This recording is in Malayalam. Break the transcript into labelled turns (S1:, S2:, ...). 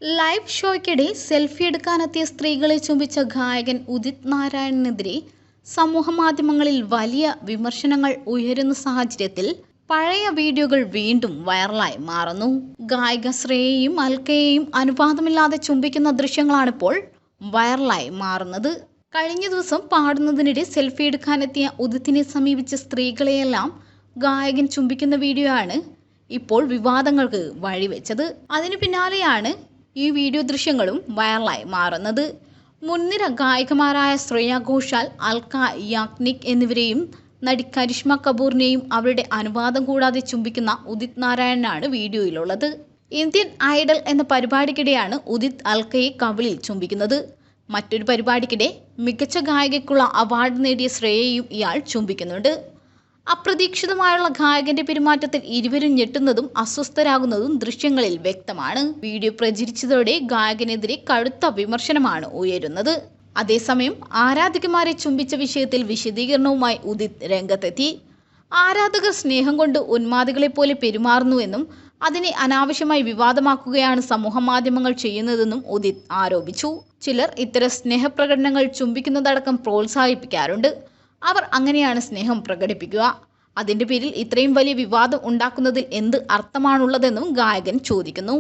S1: ലൈവ് ഷോയ്ക്കിടെ സെൽഫി എടുക്കാനെത്തിയ സ്ത്രീകളെ ചുംബിച്ച ഗായകൻ ഉദിത് നാരായണിനെതിരെ സമൂഹമാധ്യമങ്ങളിൽ വലിയ വിമർശനങ്ങൾ ഉയരുന്ന സാഹചര്യത്തിൽ പഴയ വീഡിയോകൾ വീണ്ടും വൈറലായി മാറുന്നു. ഗായിക ശ്രേയയെയും അൽക്കയെയും അനുവാദമില്ലാതെ ചുംബിക്കുന്ന ദൃശ്യങ്ങളാണിപ്പോൾ വൈറലായി മാറുന്നത്. കഴിഞ്ഞ ദിവസം പാടുന്നതിനിടെ സെൽഫി എടുക്കാനെത്തിയ ഉദിത്തിനെ സമീപിച്ച സ്ത്രീകളെയെല്ലാം ഗായകൻ ചുംബിക്കുന്ന വീഡിയോ ആണ് ഇപ്പോൾ വിവാദങ്ങൾക്ക് വഴിവെച്ചത്. അതിനു പിന്നാലെയാണ് ഈ വീഡിയോ ദൃശ്യങ്ങളും വൈറലായി മാറുന്നത്. മുൻനിര ഗായികമാരായ ശ്രേയ ഘോഷാൽ, അൽക്ക യാഗ്നിക് എന്നിവരെയും നടി കരിഷ്മ കപൂറിനെയും അവരുടെ അനുവാദം കൂടാതെ ചുംബിക്കുന്ന ഉദിത് നാരായണനാണ് വീഡിയോയിലുള്ളത്. ഇന്ത്യൻ ഐഡൽ എന്ന പരിപാടിക്കിടെയാണ് ഉദിത് അൽക്കയെ കവിളിൽ ചുംബിക്കുന്നത്. മറ്റൊരു പരിപാടിക്കിടെ മികച്ച ഗായികയ്ക്കുള്ള അവാർഡ് നേടിയ ശ്രേയയെയും ഇയാൾ ചുംബിക്കുന്നുണ്ട്. അപ്രതീക്ഷിതമായുള്ള ഗായകന്റെ പെരുമാറ്റത്തിൽ ഇരുവരും ഞെട്ടുന്നതും അസ്വസ്ഥരാകുന്നതും ദൃശ്യങ്ങളിൽ വ്യക്തമാണ്. വീഡിയോ പ്രചരിച്ചതോടെ ഗായകനെതിരെ കടുത്ത വിമർശനമാണ് ഉയരുന്നത്. അതേസമയം ആരാധികമാരെ ചുംബിച്ച വിഷയത്തിൽ വിശദീകരണവുമായി ഉദിത് രംഗത്തെത്തി. ആരാധകർ സ്നേഹം കൊണ്ട് ഉന്മാദികളെ പോലെ പെരുമാറുന്നുവെന്നും അതിനെ അനാവശ്യമായി വിവാദമാക്കുകയാണ് സമൂഹമാധ്യമങ്ങൾ ചെയ്യുന്നതെന്നും ഉദിത് ആരോപിച്ചു. ചിലർ ഇത്തരം സ്നേഹപ്രകടനങ്ങൾ ചുംബിക്കുന്നതടക്കം പ്രോത്സാഹിപ്പിക്കാറുണ്ട്. അവർ അങ്ങനെയാണ് സ്നേഹം പ്രകടിപ്പിക്കുക. അതിന്റെ പേരിൽ ഇത്രയും വലിയ വിവാദം ഉണ്ടാക്കുന്നതിൽ എന്ത് അർത്ഥമാണുള്ളതെന്നും ഗായകൻ ചോദിക്കുന്നു.